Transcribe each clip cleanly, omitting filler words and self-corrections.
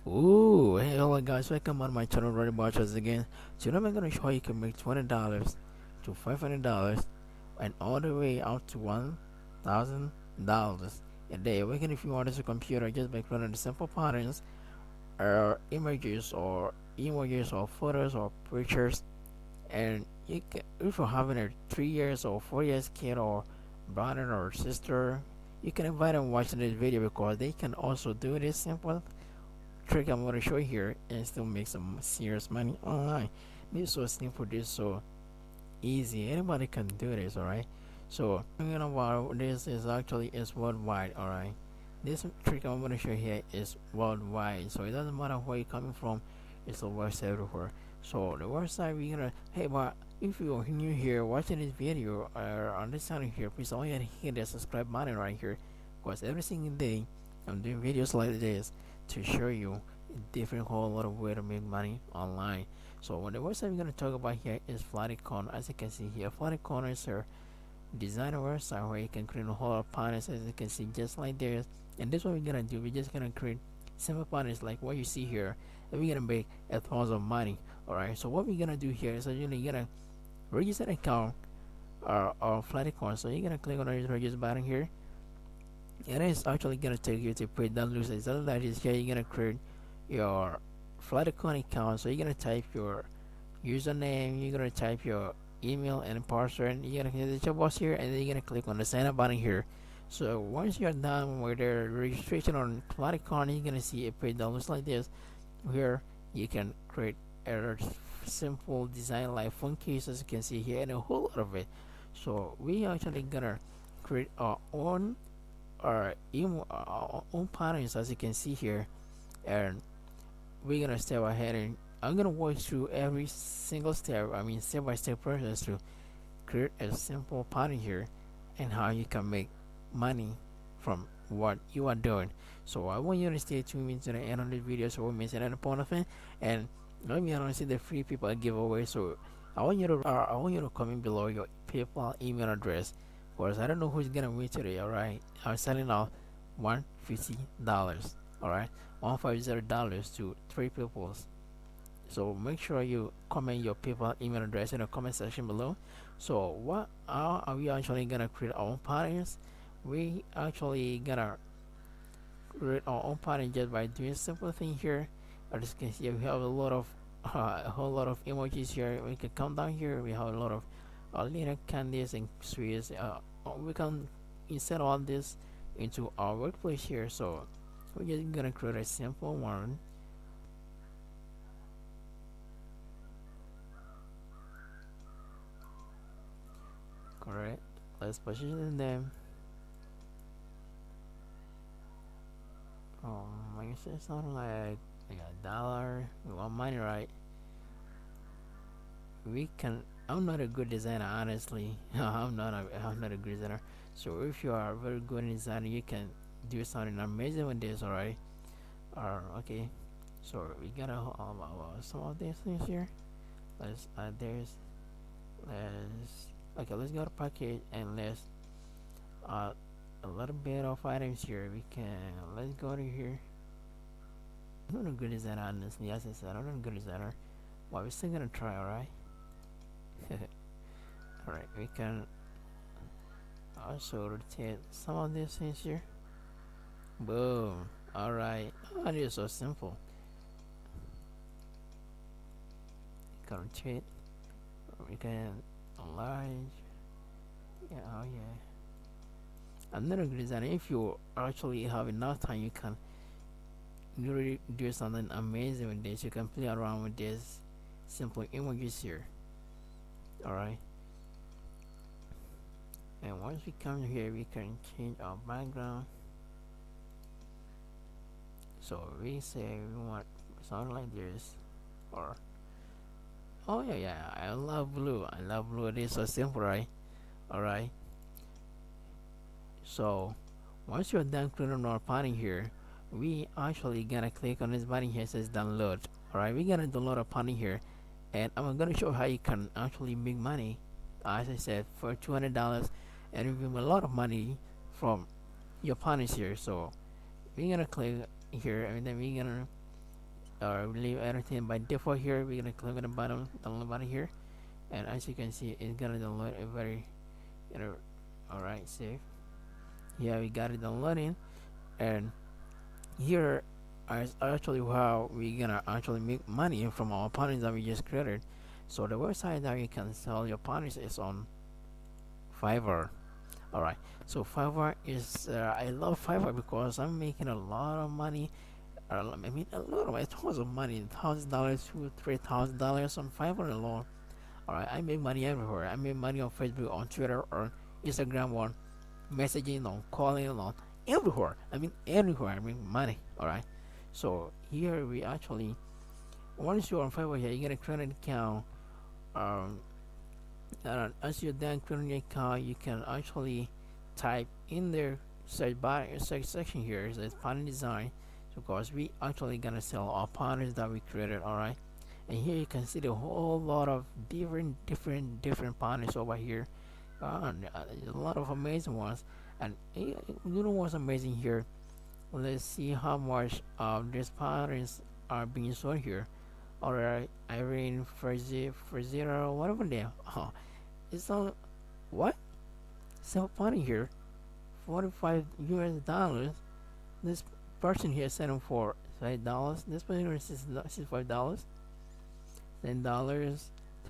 Ooh, hey, hello guys, welcome on my channel, Rorry again. Today I'm gonna show you can make $20 to $500 and all the way out to $1,000 a day. Working if you want as a computer just by creating the simple patterns or images or emojis or photos or pictures, and you can, if you're having a 3 years or 4 years kid or brother or sister, you can invite them watching this video because they can also do this simple trick I'm going to show here and still make some serious money online. This is so simple, this is so easy. Anybody can do this, alright? So you know what this is actually is worldwide, alright? This trick I'm going to show here is worldwide, so it doesn't matter where you're coming from, it's a works everywhere. So the website we're gonna hey, but if you're new here watching this video or on this channel here, please all you gotta hit the subscribe button right here, because every single day I'm doing videos like this to show you a different whole lot of way to make money online. So when the website we're gonna talk about here is Flaticon. As you can see here, Flaticon is a designer website where you can create a whole lot of patterns, as you can see, just like this. And this is what we're gonna do. We're just gonna create simple patterns like what you see here, and we're gonna make a tons of money. Alright, so what we're gonna do here is you're gonna register an account or Flaticon. So you're gonna click on the register button here, and it's actually gonna take you to page that looks exactly like this. Here you're gonna create your Flaticon account. So you're gonna type your username, you're gonna type your email and password, you're gonna hit the chat box here, and then you're gonna click on the sign up button here. So once you're done with the registration on Flaticon, you're gonna see a page that looks like this, where you can create a simple design like phone case, as you can see here, and a whole lot of it. So we actually gonna create our own patterns, as you can see here, and we're gonna step ahead, and I'm gonna walk through every single step, I mean step by step process to create a simple pattern here and how you can make money from what you are doing. So I want you to stay tuned to the end of this video so we miss another point of it. And let me know see the free people giveaway. So I want you to comment below your PayPal email address, because I don't know who's gonna win today. Alright, I'm selling out $150. Alright, $150 to 3 people. So make sure you comment your PayPal email address in the comment section below. So what are we actually gonna create our own patterns? We actually gonna create our own pattern just by doing simple thing here. As you can see, we have a whole lot of emojis here. We can come down here. We have a lot of little candies and sweets. We can insert all this into our workplace here. So we're just gonna create a simple one. Correct. Let's position them. Oh my gosh, it's not like $1. We want money, right? We can. I'm not a good designer, honestly. I'm not a good designer. So if you are a very good designer, you can do something amazing with this, alright? Okay. So we gotta some of these things here. Let's add this. Let's go to package and let's add a little bit of items here. Let's go to here. I'm not a good designer, honestly. As I said, I'm not a good designer, but we're still gonna try. Alright. Alright, we can also rotate some of these things here. Boom. Alright. Oh, it is so simple. We can rotate. We can enlarge. Yeah, oh yeah. I'm not a good designer. If you actually have enough time, you can really do something amazing with this. You can play around with this simple emojis here. Alright. And once we come here, we can change our background. So we say we want something like this, or oh yeah, I love blue. It is so simple, right? Alright. So once you're done creating our pattern here, we actually gonna click on this button here, says download. Alright, we gonna download a pattern here, and I'm gonna show how you can actually make money, as I said, for $200, and you make a lot of money from your partners here. So we're gonna click here, and then we're gonna or leave everything by default here. We're gonna click on the bottom, download button here, and as you can see, it's gonna download a very, you know, all right, save. Yeah, we got it downloading, and here is actually how we're gonna actually make money from our partners that we just created. So the website that you can sell your partners is on Fiverr. All right, so Fiverr is I love Fiverr because I'm making a lot of money. I mean, a lot of tons of money, $1,000 to $3,000 on Fiverr alone. All right, I make money everywhere. I make money on Facebook, on Twitter, on Instagram, on messaging, on calling, on everywhere. I mean, everywhere I make money. All right, so here we actually, once you're on Fiverr here, you're gonna create an account. Um, as you're done creating your account, you can actually type in their search bar, search section here. It says partner design, because we actually gonna sell our partners that we created. All right, and here you can see the whole lot of different partners over here. A lot of amazing ones, and you know what's amazing here? Let's see how much of these partners are being sold here. Alright, Irene for zero, whatever they are. Oh, it's all what? So funny here. 45 US dollars. This person here selling for $5. This person here is $65. $10,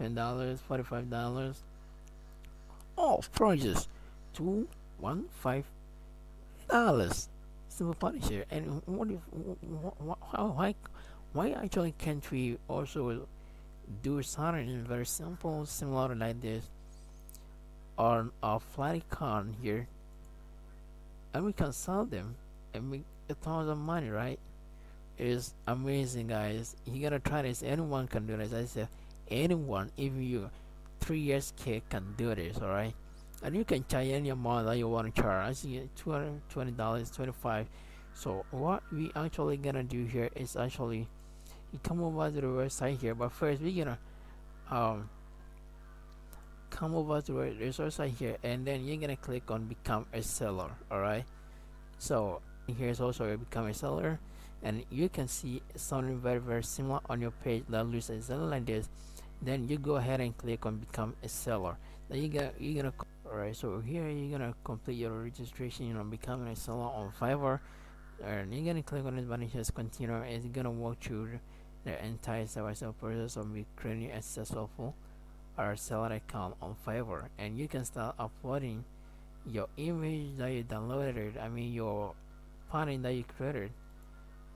$10, $45. All prices $215. Simple Punisher. And what if why actually can't we also do something very simple, similar like this on a flat icon here, and we can sell them and make a ton of money, right? It's amazing, guys. You gotta try this. Anyone can do this. I said anyone, even you 3 years kid can do this, alright? And you can charge any amount that you want to charge. I see $220, 25. So what we actually gonna do here is actually you come over to the website here, but first we're gonna come over to this website here, and then you're gonna click on become a seller. Alright, so here's also a become a seller, and you can see something very similar on your page that looks exactly like this. Then you go ahead and click on become a seller. Then you're gonna alright, so here you're gonna complete your registration on becoming a seller on Fiverr, and you're gonna click on this button here, continue, and it's gonna walk through the entire step-by-step process of creating a successful or seller account on Fiverr. And you can start uploading your image that you downloaded, I mean your pattern that you created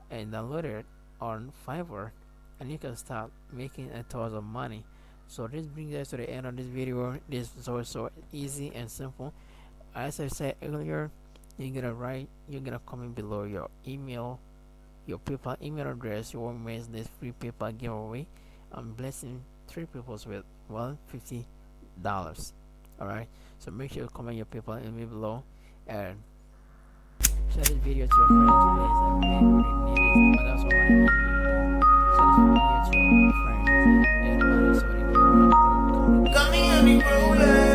and downloaded on Fiverr, and you can start making a ton of money. So this brings us to the end of this video. This is also easy and simple. As I said earlier, you're gonna comment below your email, your PayPal email address. You won't miss this free PayPal giveaway. I'm blessing 3 people with $150. Alright, so make sure you comment your PayPal email below and share this video to your friends. Please, I really need it, but that's all I need you to do. Share this video to your friends and everybody so they can Got me on the road.